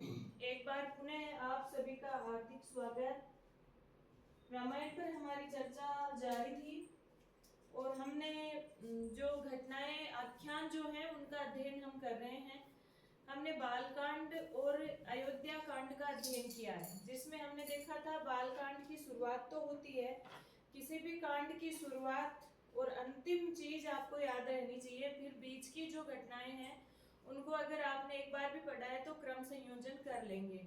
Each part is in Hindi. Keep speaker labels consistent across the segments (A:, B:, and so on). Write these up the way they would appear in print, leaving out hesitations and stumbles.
A: एक बार पुनः आप सभी का हार्दिक स्वागत। रामायण पर हमारी चर्चा जारी थी और हमने जो घटनाएं आख्यान जो है उनका अध्ययन हम कर रहे हैं। हमने बालकांड और अयोध्या कांड का अध्ययन किया है, जिसमें हमने देखा था बालकांड की शुरुआत तो होती है, किसी भी कांड की शुरुआत और अंतिम चीज आपको याद रहनी चाहिए। फिर बीच की जो घटनाएं हैं उनको अगर आपने एक बार भी पढ़ा है तो क्रम संयोजन कर लेंगे।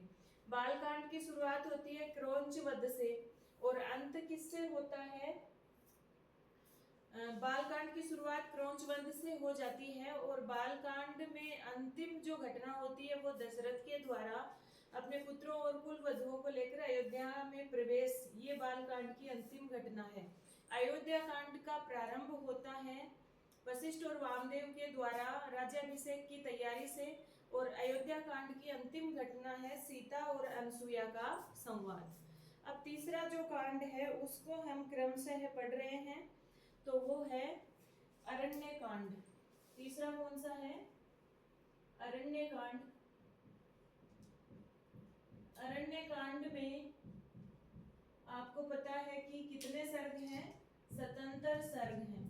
A: बालकांड की शुरुआत होती है क्रौंच वध से और अंत किससे होता है? बालकांड की शुरुआत क्रौंच वध से हो जाती है और बालकांड में अंतिम जो घटना होती है वो दशरथ के द्वारा अपने पुत्रों और कुल वधुओं को लेकर अयोध्या में प्रवेश, ये बालकांड की अंतिम घटना है। अयोध्या कांड का प्रारंभ होता है वशिष्ठ और वामदेव के द्वारा राज्याभिषेक की तैयारी से और अयोध्या कांड की अंतिम घटना है सीता और अनसुईया का संवाद। अब तीसरा जो कांड है उसको हम क्रमशः पढ़ रहे हैं, तो वो है अरण्य कांड। तीसरा कौन सा है? अरण्य कांड। अरण्य कांड में आपको पता है कि कितने सर्ग हैं? 77 सर्ग हैं।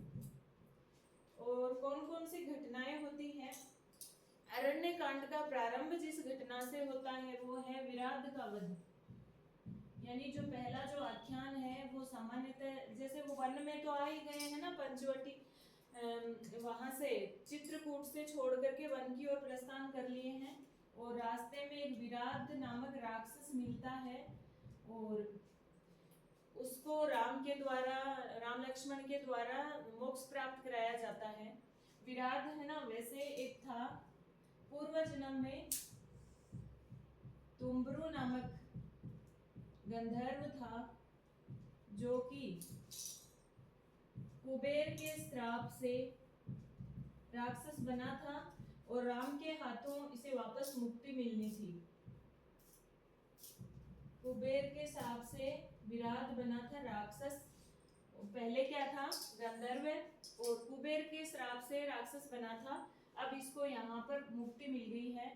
A: और कौन कौन सी घटनाएं होती हैं? अरण्य कांड का प्रारंभ जिस घटना से होता है वो है विराध का वध, यानी जो पहला जो आख्यान है वो सामान्यतः जैसे वो वन में तो आ ही गए हैं ना, पंचवटी वहां से चित्रकूट से छोड़ करके वन की ओर प्रस्थान कर लिए हैं और रास्ते में एक विराध नामक राक्षस मिलता है और उसको राम के द्वारा, राम लक्ष्मण के द्वारा मोक्ष प्राप्त कराया जाता है। विराध है ना, वैसे एक था पूर्व जन्म में तुम्बरु नामक गंधर्व था जो कि कुबेर के श्राप से राक्षस बना था और राम के हाथों इसे वापस मुक्ति मिलनी थी। कुबेर के श्राप से विराध बना था राक्षस, पहले क्या था? गंधर्व, और कुबेर के श्राप से राक्षस बना था। अब इसको यहाँ पर मुक्ति मिल गई है।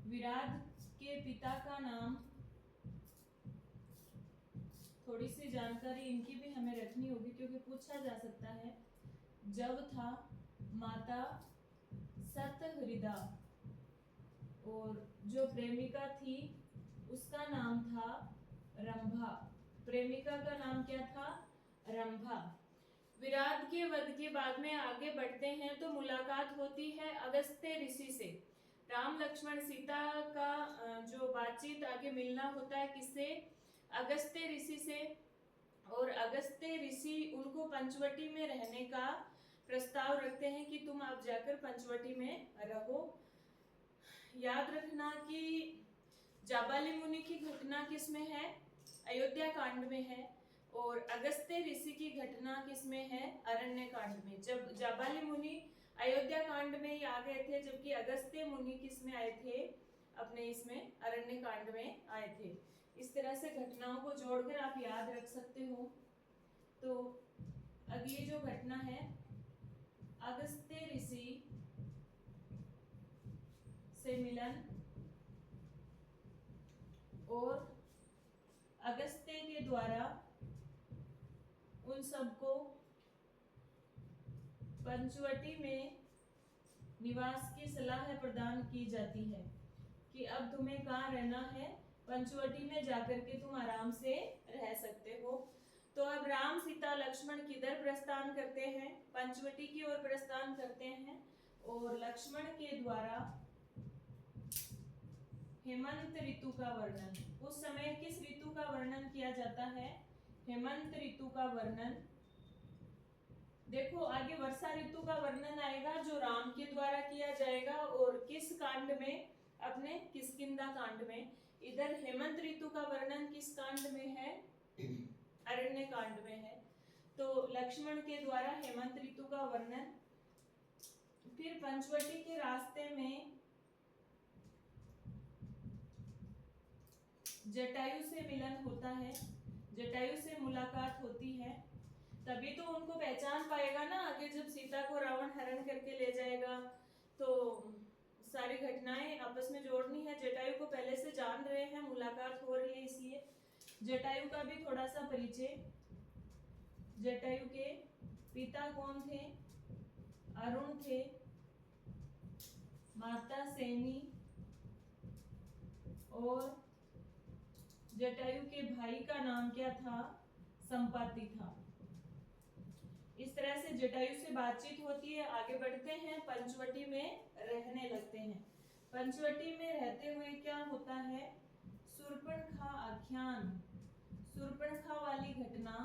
A: विराध के पिता का नाम, थोड़ी सी जानकारी इनकी भी हमें रखनी होगी क्योंकि पूछा जा सकता है। जब था माता सतहृदा और जो प्रेमिका थी उसका नाम था रंभा। प्रेमिका का नाम क्या था? रंभा। विराध के वध के बाद में आगे बढ़ते हैं तो मुलाकात होती है अगस्त्य ऋषि से। राम लक्ष्मण सीता का जो बातचीत आगे मिलना होता है किससे? अगस्त्य ऋषि से। और अगस्त्य ऋषि उनको पंचवटी में रहने का प्रस्ताव रखते हैं कि तुम अब जाकर पंचवटी में रहो। याद रखना कि जाबाली मुनि की घटना किसमें है? अयोध्या कांड में है और अगस्त्य ऋषि की घटना किसमें है? अरण्य कांड में। जब जाबाली मुनि अयोध्या कांड में ही आ गए थे, जबकि अगस्त्य मुनि किसमें आए थे? अपने इसमें अरण्य कांड में आए थे। इस तरह से घटनाओं को जोड़कर आप याद रख सकते हो। तो अगली जो घटना है, अगस्त्य ऋषि से मिलन और अगस्त्य के द्वारा उन सबको पंचवटी में निवास की सलाह प्रदान की जाती है कि अब तुम्हें कहाँ रहना है? पंचवटी में जाकर के तुम आराम से रह सकते हो। तो अब राम सीता लक्ष्मण किधर प्रस्थान करते हैं? पंचवटी की ओर प्रस्थान करते हैं और लक्ष्मण के द्वारा हेमंत ऋतु का वर्णन, उस समय किस ऋतु का वर्णन किया जाता है? हेमंत ऋतु का वर्णन। देखो आगे वर्षा ऋतु का वर्णन आएगा जो राम के द्वारा किया जाएगा और किस कांड में? अपने किष्किंधा कांड में। इधर हेमंत ऋतु का वर्णन किस कांड में है? अरण्य कांड में है। तो लक्ष्मण के द्वारा हेमंत ऋतु का वर्णन। फिर पंचवटी के रास्ते में जटायु से मिलन होता है, जटायु से मुलाकात होती है, तभी तो उनको पहचान पाएगा ना आगे जब सीता को रावण हरण करके ले जाएगा तो सारी घटनाएं आपस में जोड़नी है। जटायु को पहले से जान रहे हैं, मुलाकात हो रही है, इसलिए जटायु का भी थोड़ा सा परिचय। जटायु के पिता कौन थे? अरुण थे, माता सेनी, और जटायु के भाई का नाम क्या था? संपाति था। इस तरह से जटायु से बातचीत होती है। आगे बढ़ते हैं, पंचवटी में रहने लगते हैं। पंचवटी में रहते हुए क्या होता है? शूर्पणखा आख्यान, शूर्पणखा वाली घटना,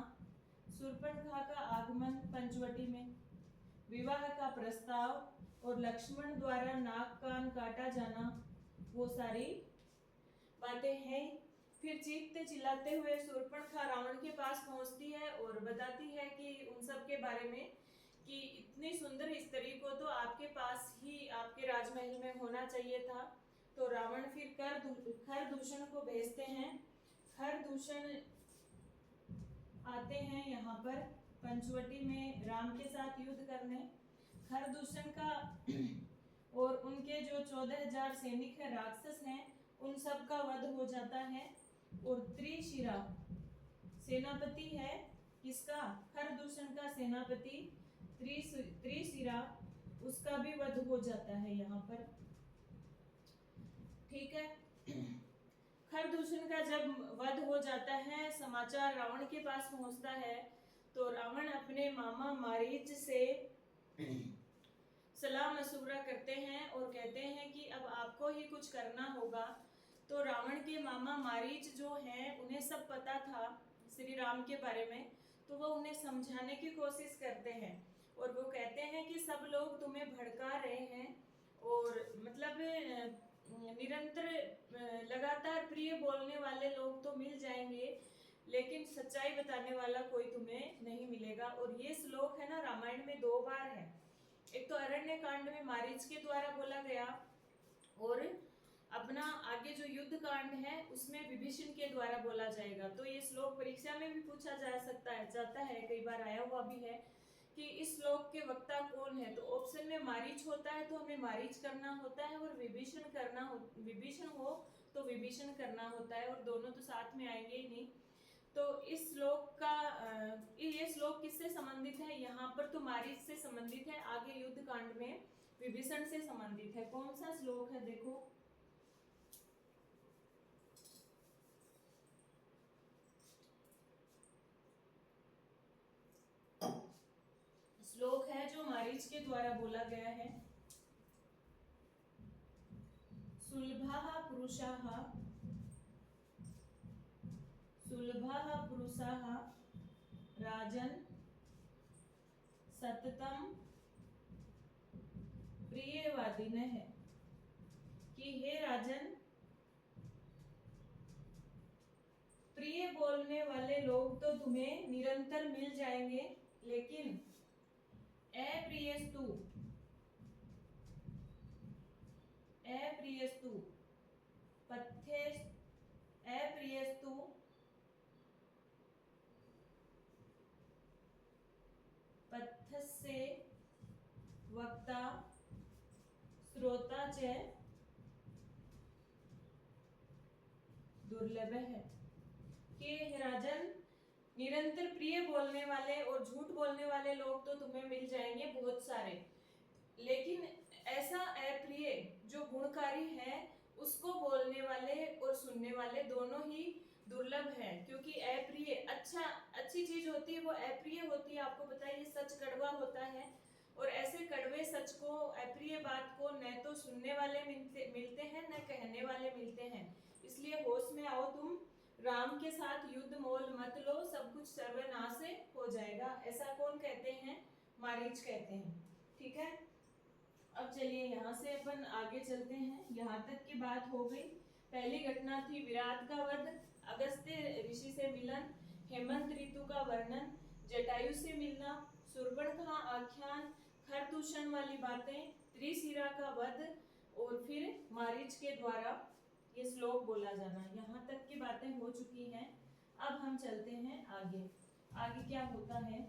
A: शूर्पणखा का आगमन पंचवटी में, विवाह का प्रस्ताव और लक्ष्मण द्वारा नाक कान काटा जाना, वो सारी बातें हैं। फिर चीखते चिल्लाते हुए शूर्पणखा रावण के पास पहुंचती है और बताती है कि उन सब के बारे में कि इतनी सुंदर स्त्री को तो आपके पास ही, आपके राजमहल में होना चाहिए था। तो रावण फिर खरदूषण को भेजते हैं। खरदूषण आते हैं यहाँ पर पंचवटी में राम के साथ युद्ध करने। खरदूषण का और उनके जो 14,000 सैनिक है, राक्षस हैं, उन सब का वध हो जाता है। और त्रिशिरा सेनापति है किसका? खरदूषण का सेनापति त्रिशिरा, उसका भी वध हो जाता है यहाँ पर। ठीक है। खरदूषण का जब वध हो जाता है, समाचार रावण के पास पहुंचता है, तो रावण अपने मामा मारीच से सलाह मशवरा करते हैं और कहते हैं कि अब आपको ही कुछ करना होगा। तो रावण के मामा मारीच जो हैं, उन्हें सब पता था श्री राम के बारे में, तो वो उन्हें समझाने की कोशिश करते हैं और वो कहते हैं कि सब लोग तुम्हें भड़का रहे हैं और मतलब निरंतर लगातार प्रिय बोलने वाले लोग तो मिल जाएंगे, लेकिन सच्चाई बताने वाला कोई तुम्हें नहीं मिलेगा। और ये श्लोक है ना, रामायण में 2 बार है। एक तो अरण्य कांड में मारीच के द्वारा बोला गया, और अपना आगे जो युद्ध कांड है उसमें विभीषण के द्वारा बोला जाएगा। तो ये श्लोक परीक्षा में भी पूछा जा सकता है, जाता है, कई बार आया हुआ भी है कि इस श्लोक के वक्ता कौन है। तो ऑप्शन में मारीच होता है तो हमें मारीच करना होता है, और विभीषण हो तो विभीषण करना होता है, और दोनों तो साथ में आएंगे ही नहीं। तो इस श्लोक का ये श्लोक किससे संबंधित है? यहाँ पर तो मारीच से संबंधित है, आगे युद्ध कांड में विभीषण से संबंधित है। कौन सा श्लोक है? देखो, श्लोक है जो मारीच के द्वारा बोला गया है। सुलभः पुरुषः, सुलभः पुरुषः राजन सततम प्रियवादिनः, कि हे राजन, प्रिय बोलने वाले लोग तो तुम्हें निरंतर मिल जाएंगे, लेकिन अप्रियस्तु पथ्यस्य वक्ता श्रोता च दुर्लभ है, कि राजन, निरंतर प्रिय बोलने वाले और झूठ बोलने वाले लोग तो तुम्हें मिल जाएंगे बहुत सारे, लेकिन ऐसा अप्रिय जो गुणकारी है उसको बोलने वाले और सुनने वाले दोनों ही दुर्लभ है। क्योंकि अप्रिय अच्छी चीज होती है, वो अप्रिय होती है। आपको पता है ये सच कड़वा होता है, और ऐसे कड़वे सच को, अप्रिय बात को न तो सुनने वाले मिलते हैं, न कहने वाले मिलते हैं। इसलिए होश में आओ, तुम राम के साथ युद्ध मोल मत लो, सब कुछ सर्वनाश हो जाएगा। ऐसा कौन कहते हैं? मारीच कहते हैं। ठीक है। अब चलिए यहाँ से अपन आगे चलते हैं। यहाँ तक की बात हो गई। पहली घटना थी विराट का वध, अगस्त्य ऋषि से मिलन, हेमंत ऋतु का वर्णन, जटायु से मिलना, शूर्पणखा आख्यान, खरदूषण वाली बातें, त्रिशिरा का वध, और फिर मारीच के द्वारा ये श्लोक बोला जाना। यहाँ तक की बातें हो चुकी हैं। अब हम चलते हैं आगे। आगे क्या होता है?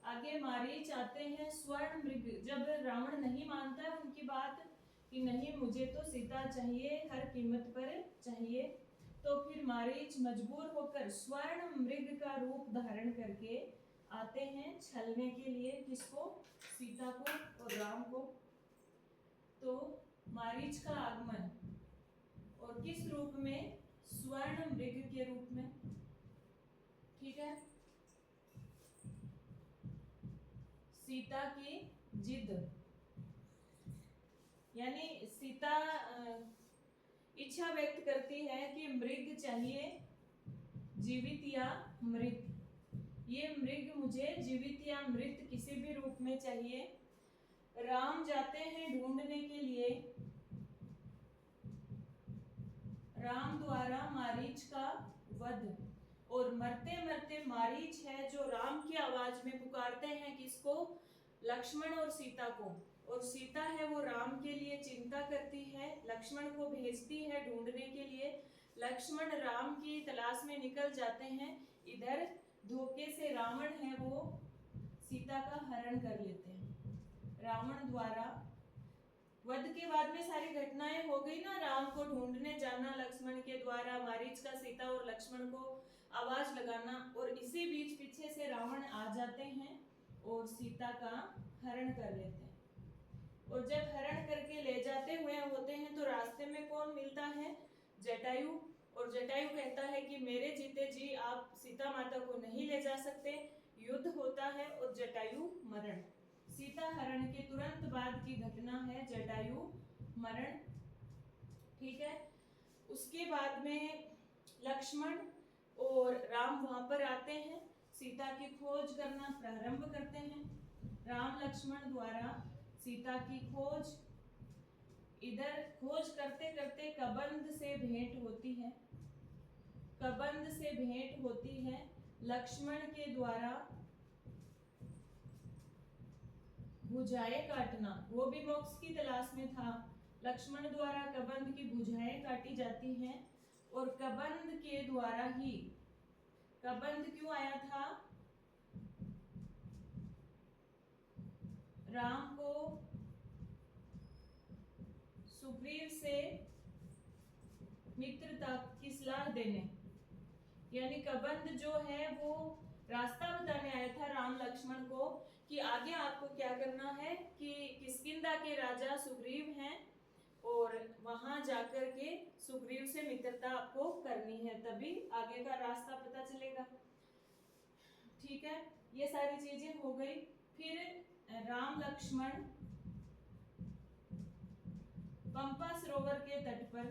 A: आगे मारीच आते हैं। स्वर्ण मृग, जब रावण नहीं मानता है उनकी बात, कि नहीं मुझे तो सीता चाहिए, हर कीमत पर चाहिए। तो फिर मारीच मजबूर होकर स्वर्ण मृग का रूप धारण करके आते हैं छलने के लिए, किसको? सीता को और राम को। तो मारीच का आगमन और किस रूप में? स्वर्ण मृग के रूप में। ठीक है। सीता की जिद, यानी सीता इच्छा व्यक्त करती है कि मृग चाहिए, जीवित या मृत। ये मृग मुझे जीवित या मृत किसी भी रूप में चाहिए। राम जाते हैं ढूंढने के लिए, राम द्वारा मारीच का वध। और मरते मरते मारीच है जो राम की आवाज में पुकारते हैं, किसको? लक्ष्मण और सीता को। और सीता है वो राम के लिए चिंता करती है, लक्ष्मण को भेजती है ढूंढने के लिए। लक्ष्मण राम की तलाश में निकल जाते हैं। इधर धोखे से रावण है वो सीता का हरण कर लेते हैं। रावण द्वारा वध के बाद में सारी घटनाएं हो गई ना, राम को ढूंढने जाना लक्ष्मण के द्वारा, मारीच का सीता और लक्ष्मण को आवाज लगाना, और इसी बीच पीछे से रावण आ जाते हैं और सीता का हरण कर लेते हैं। और जब हरण करके ले जाते हुए होते हैं तो रास्ते में कौन मिलता है? जटायु। और जटायु कहता है कि मेरे जीते जी आप सीता माता को नहीं ले जा सकते। युद्ध होता है और जटायु मरण। सीता हरण के तुरंत बाद की घटना है जटायु मरण। ठीक है। उसके बाद में लक्ष्मण और राम वहां पर आते हैं, सीता की खोज करना प्रारंभ करते हैं। राम लक्ष्मण द्वारा सीता की खोज, इधर खोज करते करते कबंध से भेंट होती है। कबंध से भेंट होती है लक्ष्मण के द्वारा भुजाएं काटना, वो भी मोक्ष की तलाश में था। लक्ष्मण द्वारा कबंध की भुजाएं काटी जाती हैं। और कबंध के द्वारा ही, कबंध क्यों आया था? राम को सुग्रीव से मित्रता की सलाह देने, यानी कबंध जो है वो रास्ता बताने आया था राम लक्ष्मण को कि आगे आपको क्या करना है, कि किष्किंधा के राजा सुग्रीव हैं और वहां जाकर के सुग्रीव से मित्रता आपको करनी है, तभी आगे का रास्ता पता चलेगा। ठीक है, ये सारी चीजें हो गई। फिर राम लक्ष्मण पंपा सरोवर के तट पर,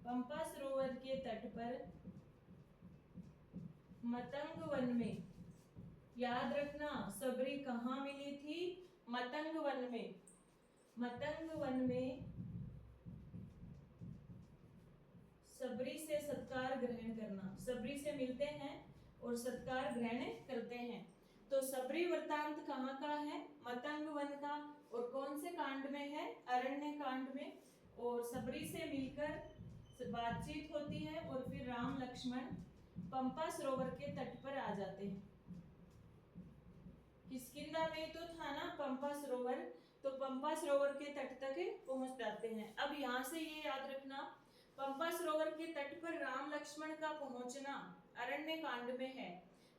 A: पंपा सरोवर के तट पर मतंग वन में, याद रखना सबरी कहाँ मिली थी? मतंग वन में। मतंग वन में सबरी से सत्कार ग्रहण करना, सबरी से मिलते हैं और सत्कार ग्रहण करते हैं। तो सबरी वृत्तांत कहाँ का है? मतंग वन का। और कौन से कांड में है? अरण्य कांड में। और सबरी से मिलकर बातचीत होती है और फिर राम लक्ष्मण पंपा सरोवर के तट पर आ जाते हैं। किष्किंधा में तो था ना पंपा सरोवर, तो पंपा सरोवर के तट तक पहुंच जाते हैं। अब यहाँ से ये याद रखना, पंपा सरोवर के तट पर राम लक्ष्मण का पहुंचना अरण्य कांड में है,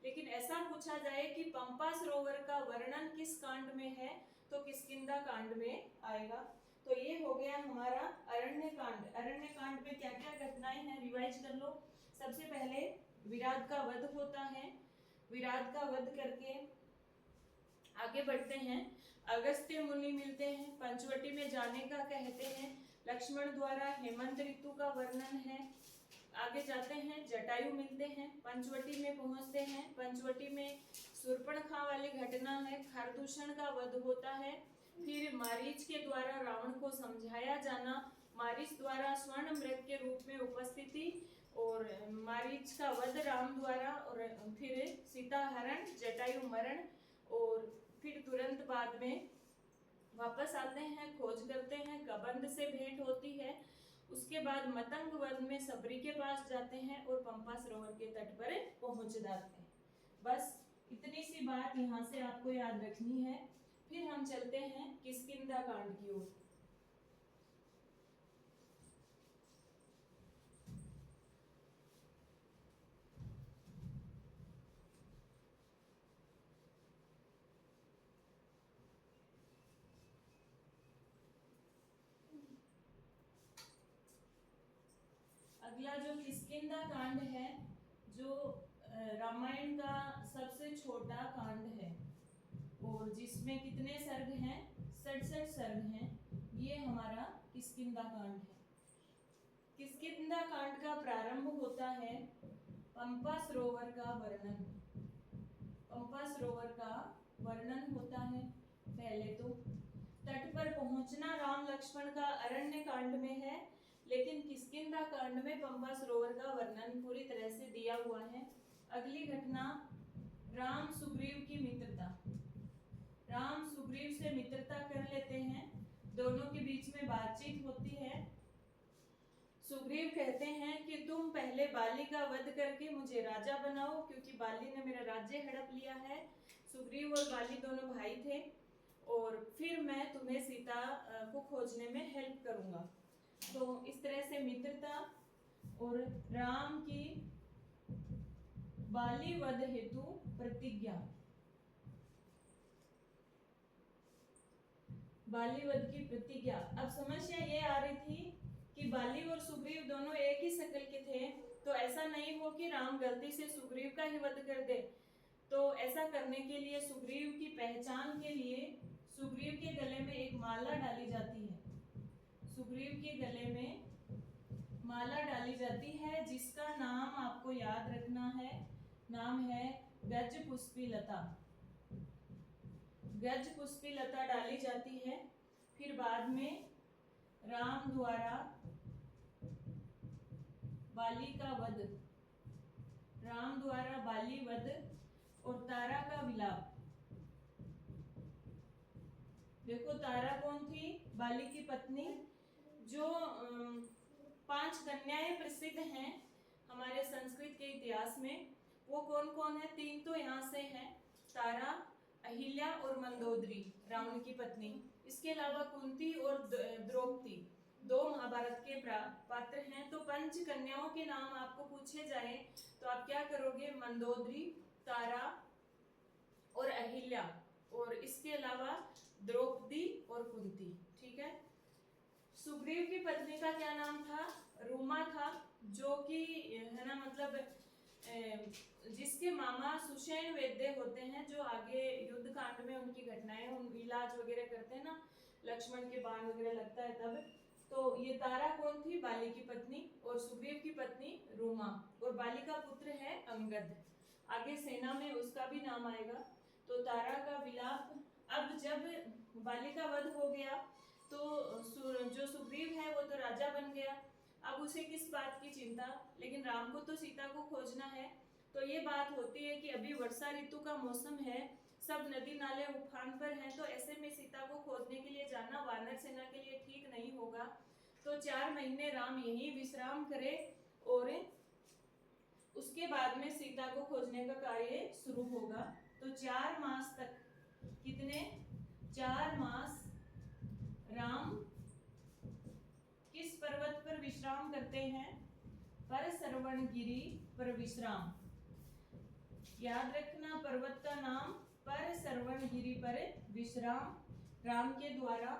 A: लेकिन ऐसा पूछा जाए कि पंपा सरोवर का वर्णन किस कांड में है, तो किष्किंधा कांड में आएगा। तो ये हो गया हमारा अरण्य कांड। अरण्य कांड में क्या क्या घटनाएं हैं रिवाइज कर लो। सबसे पहले विराट का वध होता है। विराट का वध करके आगे बढ़ते हैं, अगस्त्य मुनि मिलते हैं, पंचवटी में जाने का कहते हैं, लक्ष्मण द्वारा हेमंत ऋतु का वर्णन है। आगे जाते हैं, जटायु मिलते हैं, पंचवटी में पहुंचते हैं। पंचवटी में शूर्पणखा वाली घटना है, खरदूषण का वध होता है। फिर मारीच के द्वारा रावण को समझाया जाना, मारीच द्वारा स्वर्ण मृग के रूप में उपस्थिति और मारीच का वध राम द्वारा, और फिर सीता हरण, जटायु मरण, और फिर तुरंत बाद में वापस आते हैं, खोज करते हैं, कबंध से भेंट होती है। उसके बाद मतंग वन में सबरी के पास जाते हैं और पंपा सरोवर के तट पर पहुंच जाते हैं। बस इतनी सी बात यहाँ से आपको याद रखनी है। फिर हम चलते हैं किष्किंधा कांड की ओर। अगला जो किष्किंधा कांड है, जो रामायण का सबसे छोटा कांड है और जिसमें कितने सर्ग हैं, 67 सर्ग हैं, ये हमारा किष्किंधा कांड है। किष्किंधा कांड का प्रारंभ होता है पंपा सरोवर का वर्णन। पंपा सरोवर का वर्णन होता है। पहले तो तट पर पहुंचना राम लक्ष्मण का अरण्य कांड में है, लेकिन किष्किंधा कांड में पंपा सरोवर का वर्णन पूरी तरह से दिया हुआ है। अगली घटना, राम सुग्रीव की मित्रता। राम सुग्रीव से मित्रता कर लेते हैं, दोनों के बीच में बातचीत होती है। सुग्रीव कहते हैं कि तुम पहले बाली का वध करके मुझे राजा बनाओ, क्योंकि बाली ने मेरा राज्य हड़प लिया है। सुग्रीव और बाली दोनों भाई थे, और फिर मैं तुम्हें सीता को खोजने में हेल्प करूंगा। तो इस तरह से मित्रता और राम की बाली वध हेतु प्रतिज्ञा। बाली वध की प्रतिज्ञा। अब समस्या ये आ रही थी कि बाली और सुग्रीव दोनों एक ही शकल के थे, तो ऐसा नहीं हो कि राम गलती से सुग्रीव का ही वध कर दे। तो ऐसा करने के लिए सुग्रीव की पहचान के लिए सुग्रीव के गले में एक माला डाली जाती है। सुग्रीव के गले में माला डाली जाती है, जिसका नाम आपको याद रखना है। नाम है गज पुष्पी लता। गज पुष्पी लता डाली जाती है। फिर बाद में राम द्वारा बाली का वध, राम द्वारा बाली वध और तारा का विलाप। देखो तारा कौन थी? बाली की पत्नी। जो 5 कन्याएं प्रसिद्ध हैं हमारे संस्कृत के इतिहास में, वो कौन कौन है? 3 तो यहाँ से हैं, तारा, अहिल्या और मंदोदरी, रावण की पत्नी। इसके अलावा कुंती और द्रौपदी 2 महाभारत के पात्र हैं। तो 5 कन्याओं के नाम आपको पूछे जाए तो आप क्या करोगे? मंदोदरी, तारा और अहिल्या, और इसके अलावा द्रौपदी और कुंती। ठीक है। सुग्रीव की पत्नी का क्या नाम था? रूमा था, जो कि है ना, मतलब जिसके मामा सुषेण वैद्य होते हैं, जो आगे युद्ध कांड में उनकी घटनाएं, उन इलाज वगैरह करते हैं ना, लक्ष्मण के बाण वगैरह लगता है तब। तो ये तारा कौन थी? बाली की पत्नी। और सुग्रीव की पत्नी रूमा, और बाली का पुत्र है अंगद। आगे सेना में उसका भी नाम आएगा। तो तारा का विलाप। अब जब बाली का वध हो गया तो जो सुग्रीव है वो तो राजा बन गया। अब उसे किस बात की चिंता? लेकिन राम को तो सीता को खोजना है। तो ये बात होती है कि अभी वर्षा ऋतु का मौसम है, सब नदी नाले उफान पर हैं, तो ऐसे में सीता को खोजने के लिए जाना वानर सेना के लिए ठीक नहीं होगा। तो 4 महीने राम यहीं विश्राम करे और उसके बाद में सीता को खोजने का कार्य शुरू होगा। तो 4 मास तक, कितने? 4 मास राम किस पर्वत पर विश्राम करते हैं? पर सरवणगिरी पर विश्राम। याद रखना पर्वत का नाम, पर सरवणगिरी पर विश्राम राम के द्वारा।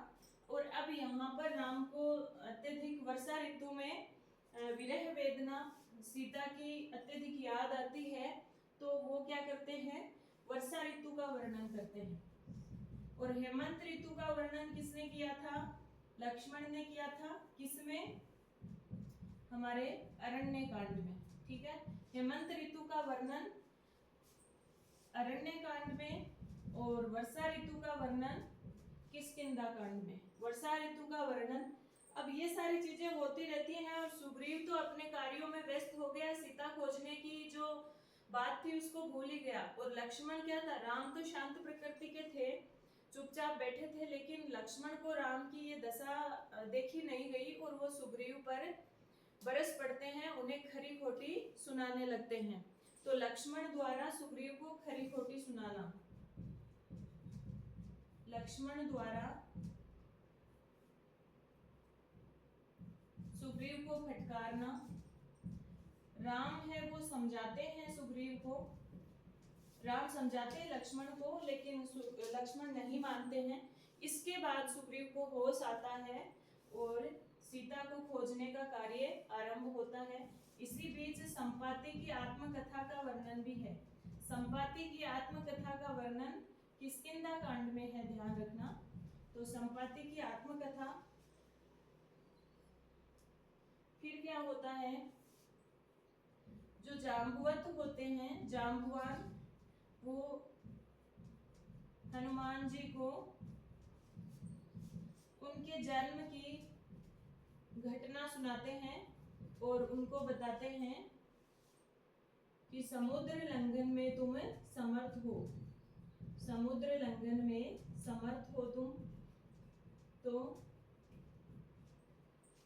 A: और अब यहाँ पर राम को अत्यधिक वर्षा ऋतु में विरह वेदना, सीता की अत्यधिक याद आती है, तो वो क्या करते हैं? वर्षा ऋतु का वर्णन करते हैं। और हेमंत ऋतु का वर्णन किसने किया था? लक्ष्मण ने किया था। किसमें? हमारे अरण्य कांड में। ठीक है। हेमंत ऋतु का वर्णन अरण्य कांड में, और वर्षा ऋतु का वर्णन किष्किंधा कांड में। वर्षा ऋतु का वर्णन। अब ये सारी चीजें होती रहती हैं, और सुग्रीव तो अपने कार्यों में व्यस्त हो गया, सीता खोजने की जो बात थी उसको भूल ही गया। और लक्ष्मण क्या था? राम तो शांत प्रकृति के थे, चुपचाप बैठे थे, लेकिन लक्ष्मण को राम की ये दशा देखी नहीं गई, और वो सुग्रीव पर बरस पड़ते हैं, उन्हें खरी खोटी सुनाने लगते हैं। तो लक्ष्मण द्वारा सुग्रीव को खरी खोटी सुनाना। लक्ष्मण द्वारा सुग्रीव को फटकारना। राम है वो समझाते हैं सुग्रीव को, राम समझाते हैं लक्ष्मण को, लेकिन लक्ष्मण नहीं मानते हैं। इसके बाद सुग्रीव को होश आता है और सीता को खोजने का कार्य आरंभ होता है। इसी बीच संपाति की आत्मकथा का वर्णन भी है। संपाति की आत्मकथा का वर्णन किष्किंधा कांड में है, ध्यान रखना। तो संपाति की आत्मकथा, फिर क्या होता है, जो जाम्बुवत होते हैं, जाम्बुवान, वो हनुमान जी को उनके जन्म की घटना सुनाते हैं और उनको बताते हैं कि समुद्र लंघन में तुम समर्थ हो, समुद्र लंघन में समर्थ हो तुम। तो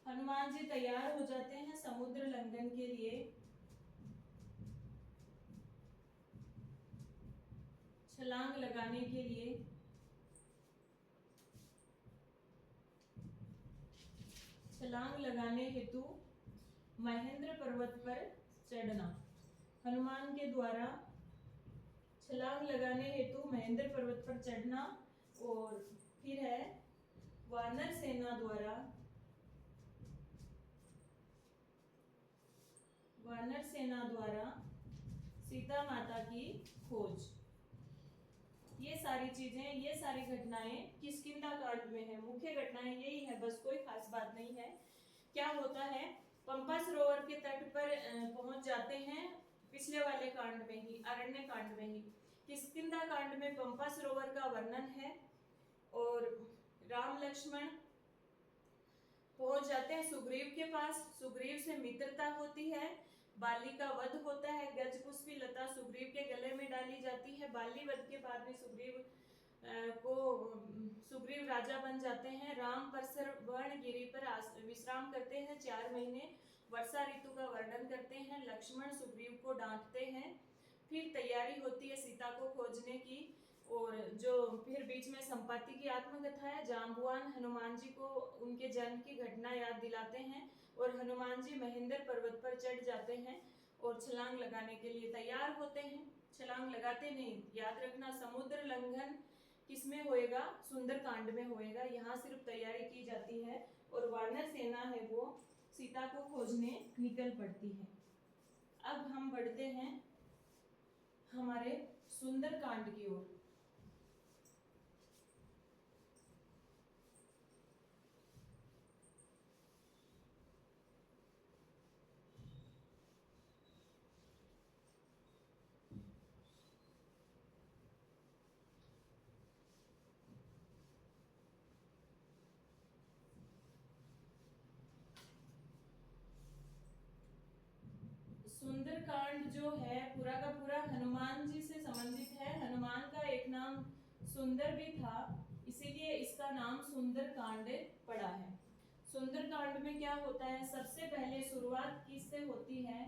A: हनुमान जी तैयार हो जाते हैं समुद्र लंघन के लिए। छलांग लगाने के लिए। छलांग लगाने हेतु महेंद्र पर्वत पर चढ़ना। हनुमान के द्वारा छलांग लगाने हेतु महेंद्र पर्वत पर चढ़ना। और फिर है वानर सेना द्वारा, वानर सेना द्वारा सीता माता की खोज। ये सारी चीजें, ये सारी घटनाएं किष्किंधा कांड में है। मुख्य घटनाएं यही है, बस कोई खास बात नहीं है। क्या होता है, पंपा सरोवर के तट पर पहुंच जाते हैं, पिछले वाले कांड में ही, अरण्य कांड में ही। किष्किंधा कांड में पंपा सरोवर का वर्णन है और राम लक्ष्मण पहुंच जाते हैं सुग्रीव के पास। सुग्रीव से मित्रता होती है, बाली का वध होता है, गज पुष्पी लता सुग्रीव के गले में डाली जाती है। बाली वध के बाद भी सुग्रीव राजा बन जाते हैं। राम परसवर्ण गिरी पर विश्राम करते हैं 4 महीने। वर्षा ऋतु का वर्णन करते हैं। लक्ष्मण सुग्रीव को डांटते हैं। फिर तैयारी होती है सीता को खोजने की। और जो फिर बीच में संपाति की आत्मकथा है। जाम्बुवान हनुमान जी को उनके जन्म की घटना याद दिलाते हैं और हनुमान जी महेंद्र पर्वत पर चढ़ जाते हैं और छलांग लगाने के लिए तैयार होते हैं। छलांग लगाते नहीं, याद रखना समुद्र लंघन किसमें होएगा, सुंदर कांड में होएगा। यहाँ सिर्फ तैयारी की जाती है और वानर सेना है वो सीता को खोजने निकल पड़ती है। अब हम बढ़ते हैं हमारे सुंदर कांड की ओर। सुंदरकांड जो है पूरा का पूरा हनुमान जी से संबंधित है। हनुमान का एक नाम सुंदर भी था, इसीलिए इसका नाम सुंदरकांड पड़ा है। सुंदरकांड में क्या होता है, सबसे पहले शुरुआत किससे होती है,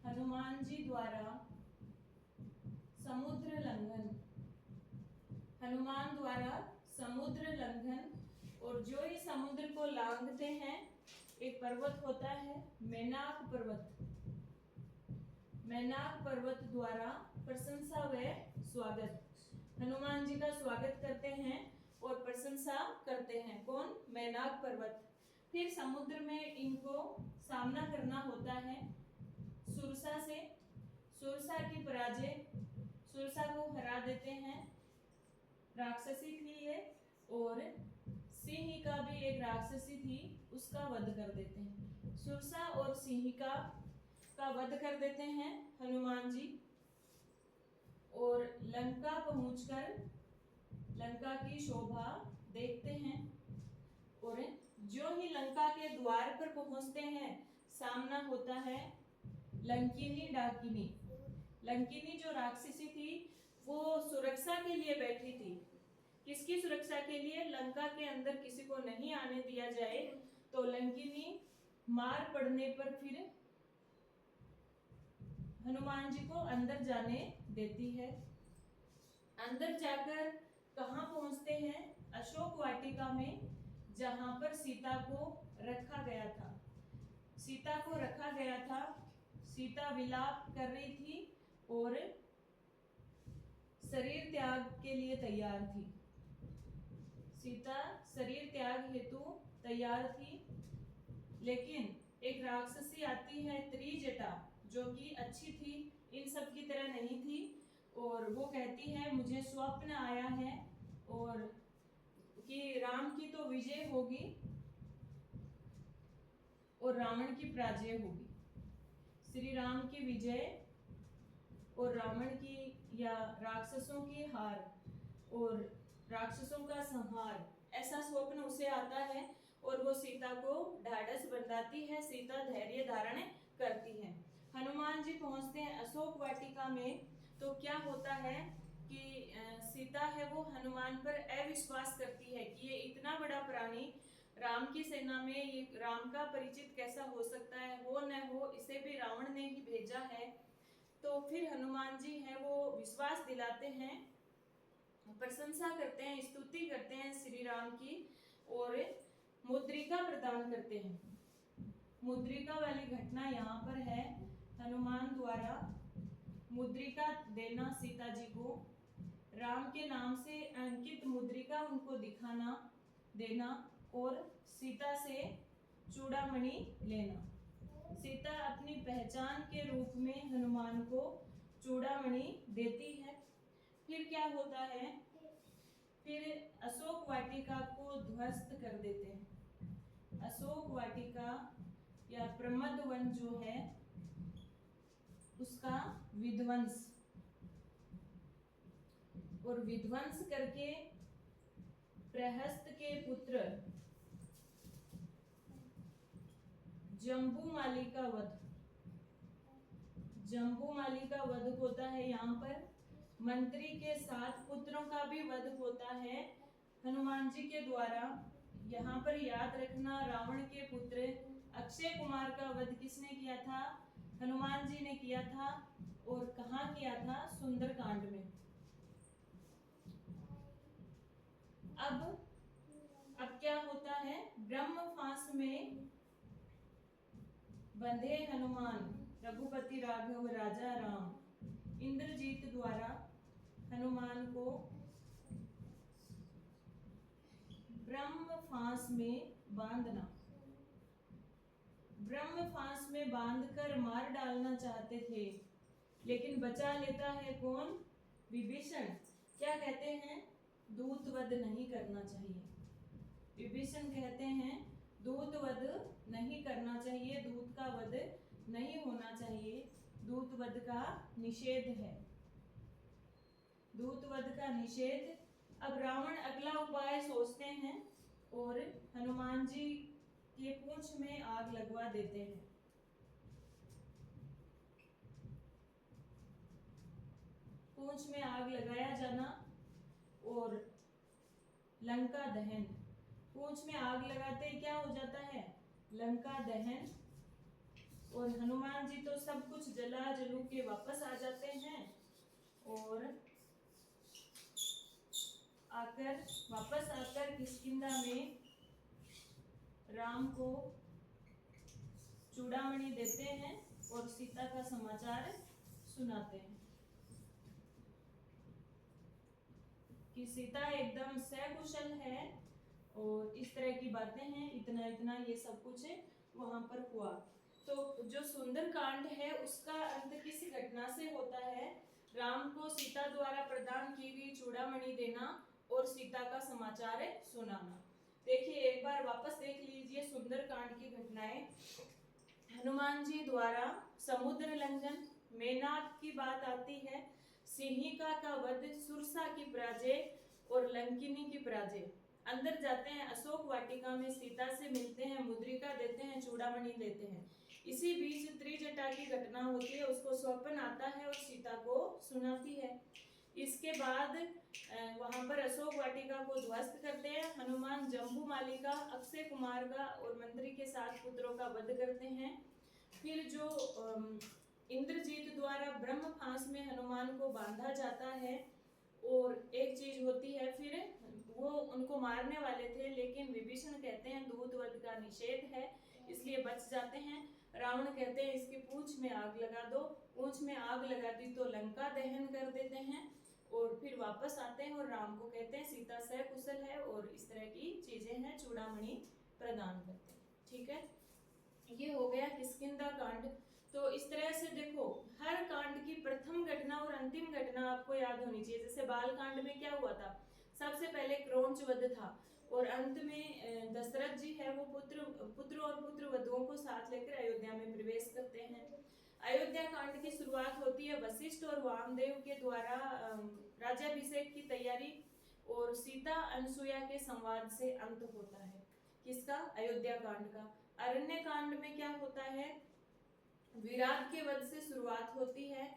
A: हनुमान जी द्वारा समुद्र लंघन। हनुमान द्वारा समुद्र लंघन। और जो ही समुद्र को लांघते हैं, एक पर्वत होता है मेनाक पर्वत। मेनाक पर्वत द्वारा प्रशंसा व स्वागत। हनुमान जी का स्वागत करते हैं और प्रशंसा करते हैं। कौन, मेनाक पर्वत। फिर समुद्र में इनको सामना करना होता है सुरसा से। सुरसा की पराजय, सुरसा को हरा देते हैं। राक्षसी थी ये, और सिंहिका भी एक राक्षसी थी, उसका वध कर देते हैं। सुरसा और सिंहिका का वध कर देते हैं हनुमान जी। और लंका पहुंचकर लंका की शोभा देखते हैं। और जो ही लंका के द्वार पर पहुंचते हैं, सामना होता है लंकिनी डाकिनी। लंकिनी जो राक्षसी थी, वो सुरक्षा के लिए बैठी थी। किसकी सुरक्षा के लिए, लंका के अंदर किसी को नहीं आने दिया जाए। तो लंकिनी मार पड़ने पर फिर हनुमान जी को अंदर जाने देती है। अंदर जाकर कहाँ पहुंचते हैं, अशोक वाटिका में जहां पर सीता को रखा गया था। सीता को रखा गया था, सीता विलाप कर रही थी और शरीर त्याग के लिए तैयार थी। सीता शरीर त्याग हेतु तैयार थी, लेकिन एक राक्षसी आती है त्रिजटा, जो कि अच्छी थी, इन सब की तरह नहीं थी, और वो कहती है मुझे स्वप्न आया है और कि राम की तो विजय होगी और रावण की पराजय होगी। श्री राम की विजय और रावण की या राक्षसों की हार और राक्षसों का संहार, ऐसा स्वप्न उसे आता है और वो सीता को ढाढ़स बंधाती है। सीता धैर्य धारण करती है। हनुमान जी पहुंचते हैं अशोक वाटिका में, तो क्या होता है कि सीता है वो हनुमान पर अविश्वास करती है कि ये इतना बड़ा प्राणी राम की सेना में, ये राम का परिचित कैसा हो सकता है, हो न हो, इसे भी रावण ने ही भेजा है। तो फिर हनुमान जी हैं वो विश्वास दिलाते हैं, प्रशंसा करते हैं, स्तुति करते हैं श्री राम की और मुद्रिका प्रदान करते हैं। मुद्रिका वाली घटना यहाँ पर है, हनुमान द्वारा मुद्रिका देना सीता जी को, राम के नाम से अंकित मुद्रिका उनको दिखाना देना और सीता से चूड़ामणि लेना। सीता अपनी पहचान के रूप में हनुमान को चूड़ामणि देती है। फिर क्या होता है, फिर अशोक वाटिका को ध्वस्त कर देते हैं। अशोक वाटिका या प्रमद वन जो है उसका विध्वंस, और विध्वंस करके प्रहस्त के पुत्र जम्बूमाली का वध, जम्बूमाली का वध होता है। यहाँ पर मंत्री के 7 पुत्रों का भी वध होता है हनुमान जी के द्वारा। यहाँ पर याद रखना, रावण के पुत्र अक्षय कुमार का वध किसने किया था? हनुमान जी ने किया था। और कहाँ किया था? सुंदरकांड में। अब क्या होता है, ब्रह्म फांस में बंधे हनुमान रघुपति राघव राजा राम, इंद्रजीत द्वारा हनुमान को ब्रह्म फांस में बांधना, ब्रह्म फांस में बांधकर मार डालना चाहते थे, लेकिन बचा लेता है कौन? विभीषण। क्या कहते हैं? दूत वध नहीं करना चाहिए। विभीषण कहते हैं दूत वध नहीं करना चाहिए, दूत का वध नहीं होना चाहिए, दूत वध का निषेध है, दूत वध का निषेध। अब रावण अगला उपाय सोचते हैं और हनुमान जी के पूंछ में आग लगवा देते हैं। पूंछ में आग लगाया जाना और लंका दहन। पूंछ में आग लगाते क्या हो जाता है? लंका दहन। और हनुमान जी तो सब कुछ जला जलू के वापस आ जाते हैं और वापस आकर किष्किंधा में राम को चूड़ामणि देते हैं और सीता का समाचार सुनाते हैं कि सीता एकदम सकुशल है और इस तरह की बातें हैं। इतना इतना ये सब कुछ वहां पर हुआ। तो जो सुंदरकांड है उसका अंत किस घटना से होता है? राम को सीता द्वारा प्रदान की गई चूड़ामणि देना और सीता का समाचार सुनाना। देखिए एक बार वापस देख लीजिए सुंदरकांड की घटनाएं। हनुमान जी द्वारा समुद्र लंघन, मेनाक की बात आती है, सिंहिका का वध, सुरसा की पराजय और लंकिनी की पराजय। अंदर जाते हैं अशोक वाटिका में, सीता से मिलते हैं, मुद्रिका देते हैं, चूड़ामणि देते हैं। इसी बीच त्रिजटा की घटना होती है, उसको स्वप्न आता है और सीता को सुनाती है। इसके बाद वहां पर अशोक वाटिका को ध्वस्त करते हैं। हनुमान जम्बूमाली का, अक्षय कुमार का और मंत्री के 7 पुत्रों का वध करते हैं। फिर जो इंद्रजीत द्वारा ब्रह्म फांस में हनुमान को बांधा जाता है और एक चीज होती है फिर वो उनको मारने वाले थे, लेकिन विभीषण कहते हैं दूध वध का निषेध है इसलिए बच जाते हैं। रावण कहते हैं इसकी पूंछ में आग लगा दो, पूंछ में आग लगा दी तो लंका दहन कर देते हैं और फिर वापस आते हैं और राम को कहते हैं सीता सकुशल है और इस तरह की चीजें हैं, चूड़ामणि प्रदान करते हैं। ठीक है, ये हो गया किष्किंधा कांड। तो इस तरह से देखो हर कांड की प्रथम घटना और अंतिम घटना आपको याद होनी चाहिए। जैसे बाल कांड में क्या हुआ था, सबसे पहले क्रौंच वध था और अंत में दशरथ जी है वो पुत्र और पुत्र वधुओं को साथ लेकर अयोध्या में प्रवेश करते हैं। अयोध्या कांड की शुरुआत होती है वशिष्ठ और वामदेव के द्वारा राज्याभिषेक की तैयारी और सीता अनसुया के संवाद से अंत होता है। किसका? अयोध्या कांड का। अरण्य कांड में क्या होता है, विराट के वध से शुरुआत होती है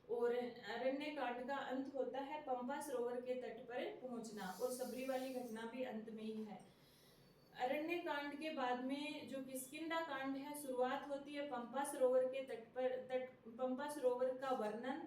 A: और अरण्य कांड का अंत होता है पंपा सरोवर के तट पर पहुंचना और सबरी वाली घटना भी अंत में ही है। अरण्य कांड के बाद में जो किष्किंधा कांड है, शुरुआत होती है पंपा सरोवर के पंपा सरोवर का वर्णन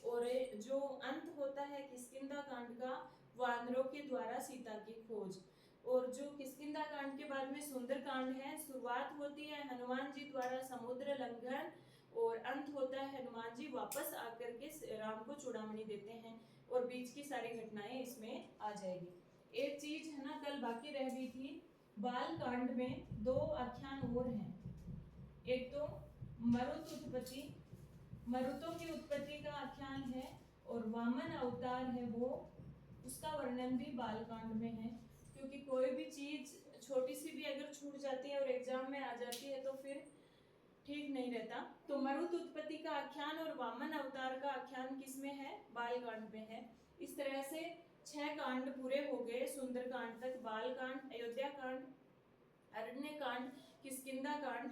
A: और जो अंत होता है किष्किंधा कांड का वानरों के द्वारा सीता की खोज। और जो किष्किंधा कांड के बाद में सुंदर कांड है, शुरुआत होती है हनुमान जी द्वारा समुद्र लंघन और अंत होता है हनुमान जी वापस आकर के राम को चूड़ामणि देते हैं और बीच की सारी घटनाएं इसमें आ जाएगी। एक चीज है ना कल बाकी रह गई थी, बाल कांड में दो आख्यान और हैं। एक तो मरुत उत्पत्ति, मरुतों की उत्पत्ति का आख्यान है और वामन अवतार है वो, उसका वर्णन भी बाल कांड में है। क्योंकि कोई भी चीज छोटी सी भी अगर छूट जाती है और एग्जाम में आ जाती है तो फिर ठीक नहीं रहता। तो मरुत उत्पत्ति का आख्यान और वामन अवतार का आख्यान किसमें है? बाल कांड में है। इस तरह से 6 कांड पूरे हो गए सुंदर कांड तक, बाल कांड, अयोध्या कांड, अरण्य कांड, किष्किंधा कांड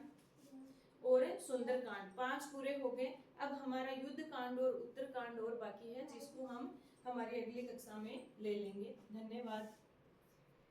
A: और सुंदर कांड, 5 पूरे हो गए। अब हमारा युद्ध कांड और उत्तर कांड और बाकी है जिसको हम हमारी अगली कक्षा में ले लेंगे। धन्यवाद।